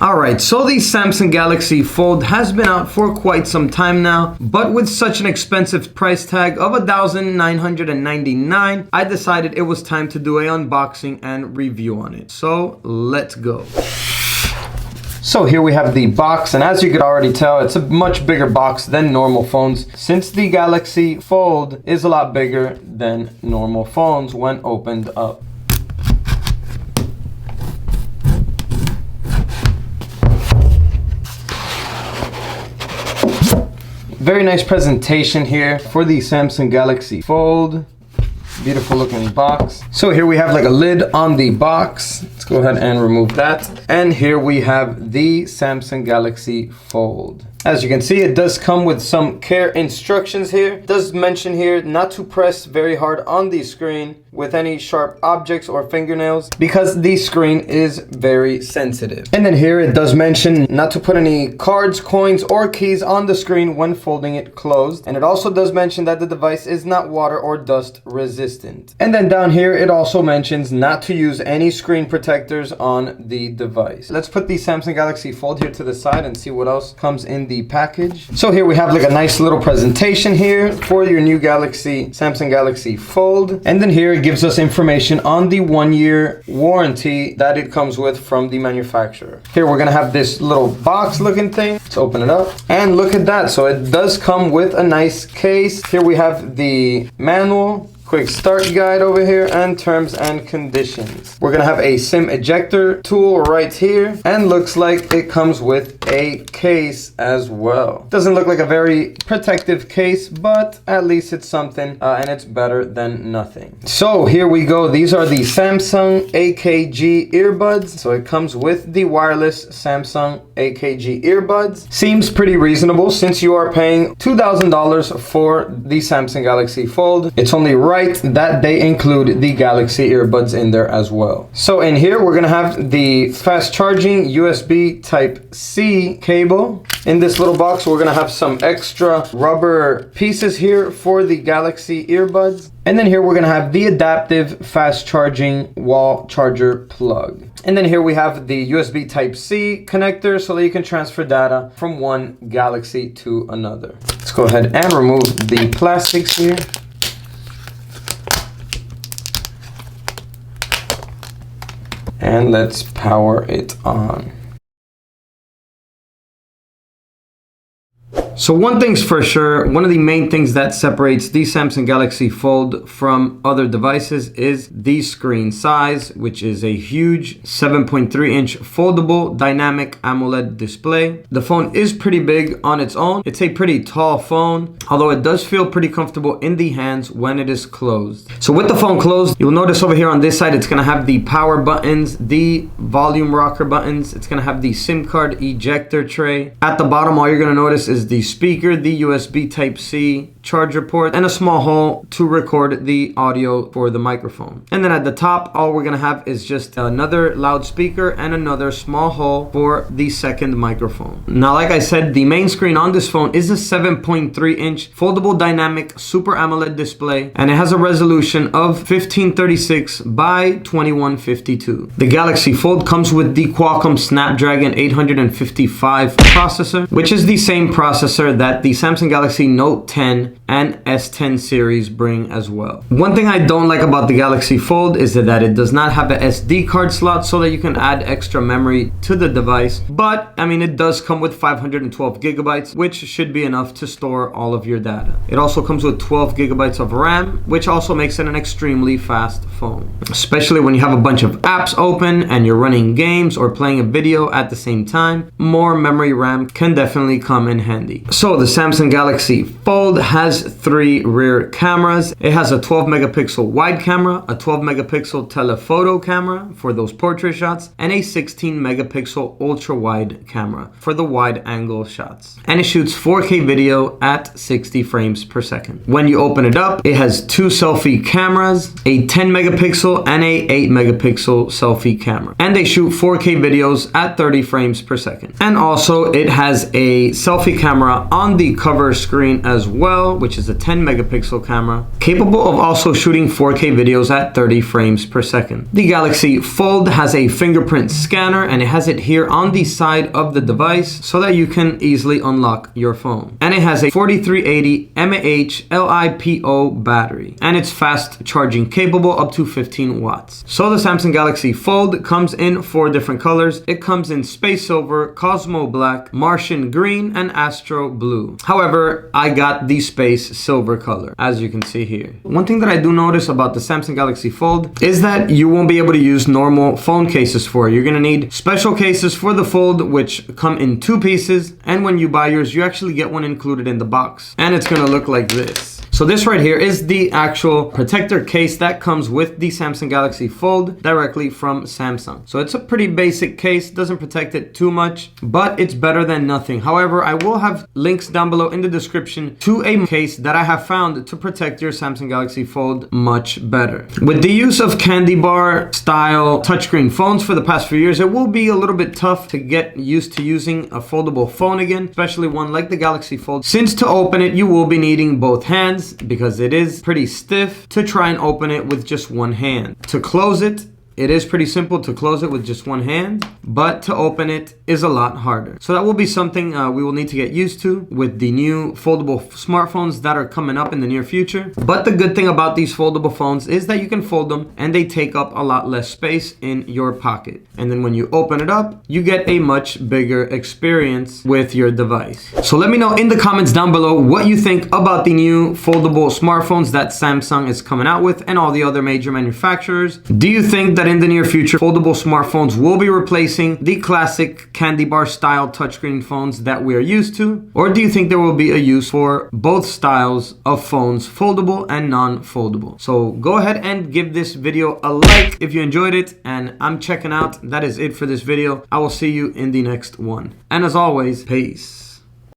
Alright, so the Samsung Galaxy Fold has been out for quite some time now, but with such an expensive price tag of $1,999, I decided it was time to do an unboxing and review on it. So let's go. So here we have the box, and as you could already tell, it's a much bigger box than normal phones, since the Galaxy Fold is a lot bigger than normal phones when opened up. Very nice presentation here for the Samsung Galaxy Fold. Beautiful looking box. So here we have like a lid on the box. Let's go ahead and remove that. And here we have the Samsung Galaxy Fold. As you can see, it does come with some care instructions here. It does mention here not to press very hard on the screen with any sharp objects or fingernails because the screen is very sensitive. And then here it does mention not to put any cards, coins, or keys on the screen when folding it closed. And it also does mention that the device is not water or dust resistant. And then down here it also mentions not to use any screen protectors on the device. Let's put the Samsung Galaxy Fold here to the side and see what else comes in the package. So here we have like a nice little presentation here for your new Samsung Galaxy Fold. And then here it gives us information on the 1-year warranty that it comes with from the manufacturer. Here we're gonna have this little box looking thing. Let's open it up and look at that. So it does come with a nice case. Here we have the manual, quick start guide over here, and terms and conditions. We're gonna have a SIM ejector tool right here, and looks like it comes with a case as well. Doesn't look like a very protective case, but at least it's something, and it's better than nothing. So here we go. These are the Samsung AKG earbuds. So it comes with the wireless Samsung AKG earbuds. Seems pretty reasonable since you are paying $2,000 for the Samsung Galaxy Fold. It's only right that they include the Galaxy earbuds in there as well. So in here we're gonna have the fast charging USB Type-C cable. In this little box we're gonna have some extra rubber pieces here for the Galaxy earbuds. And then here we're gonna have the adaptive fast charging wall charger plug. And then here we have the USB Type-C connector so that you can transfer data from one Galaxy to another. Let's go ahead and remove the plastics here. And let's power it on. So one thing's for sure, one of the main things that separates the Samsung Galaxy Fold from other devices is the screen size, which is a huge 7.3-inch foldable dynamic AMOLED display. The phone is pretty big on its own. It's a pretty tall phone, although it does feel pretty comfortable in the hands when it is closed. So with the phone closed, you'll notice over here on this side, it's gonna have the power buttons, the volume rocker buttons. It's gonna have the SIM card ejector tray. At the bottom, all you're gonna notice is the speaker, the USB Type-C charger port, and a small hole to record the audio for the microphone. And then at the top, all we're gonna have is just another loudspeaker and another small hole for the second microphone. Now, like I said, the main screen on this phone is a 7.3-inch foldable dynamic Super AMOLED display, and it has a resolution of 1536 by 2152. The Galaxy Fold comes with the Qualcomm Snapdragon 855 processor, which is the same processor that the Samsung Galaxy Note 10 and S10 series bring as well. One thing I don't like about the Galaxy Fold is that it does not have an SD card slot so that you can add extra memory to the device. But I mean, it does come with 512 gigabytes, which should be enough to store all of your data. It also comes with 12 gigabytes of RAM, which also makes it an extremely fast phone, especially when you have a bunch of apps open and you're running games or playing a video at the same time. More memory RAM can definitely come in handy. So the Samsung Galaxy Fold has 3 rear cameras. It has a 12 megapixel wide camera, a 12 megapixel telephoto camera for those portrait shots, and a 16 megapixel ultra wide camera for the wide angle shots. And it shoots 4K video at 60 frames per second. When you open it up, it has 2 selfie cameras, a 10 megapixel and a 8 megapixel selfie camera. And they shoot 4K videos at 30 frames per second. And also it has a selfie camera camera on the cover screen as well, which is a 10 megapixel camera, capable of also shooting 4K videos at 30 frames per second. The Galaxy Fold has a fingerprint scanner, and it has it here on the side of the device so that you can easily unlock your phone. And it has a 4380 mAh LiPo battery, and it's fast charging capable up to 15 watts. So the Samsung Galaxy Fold comes in 4 different colors. It comes in Space Silver, Cosmo Black, Martian Green, and Astro Blue. However, I got the Space Silver color, as you can see here. One thing that I do notice about the Samsung Galaxy Fold is that you won't be able to use normal phone cases for it. You're gonna need special cases for the Fold, which come in 2 pieces, and when you buy yours, you actually get one included in the box. And it's gonna look like this. So this right here is the actual protector case that comes with the Samsung Galaxy Fold directly from Samsung. So it's a pretty basic case, doesn't protect it too much, but it's better than nothing. However, I will have links down below in the description to a case that I have found to protect your Samsung Galaxy Fold much better. With the use of candy bar style touchscreen phones for the past few years, it will be a little bit tough to get used to using a foldable phone again, especially one like the Galaxy Fold, since to open it, you will be needing both hands because it is pretty stiff to try and open it with just one hand. To close it, it is pretty simple to close it with just one hand, but to open it is a lot harder. So that will be something we will need to get used to with the new foldable smartphones that are coming up in the near future. But the good thing about these foldable phones is that you can fold them and they take up a lot less space in your pocket. And then when you open it up, you get a much bigger experience with your device. So let me know in the comments down below what you think about the new foldable smartphones that Samsung is coming out with and all the other major manufacturers. Do you think that in the near future, foldable smartphones will be replacing the classic candy bar style touchscreen phones that we are used to? Or do you think there will be a use for both styles of phones, foldable and non-foldable? So go ahead and give this video a like if you enjoyed it, and I'm checking out. That is it for this video. I will see you in the next one. And as always, peace.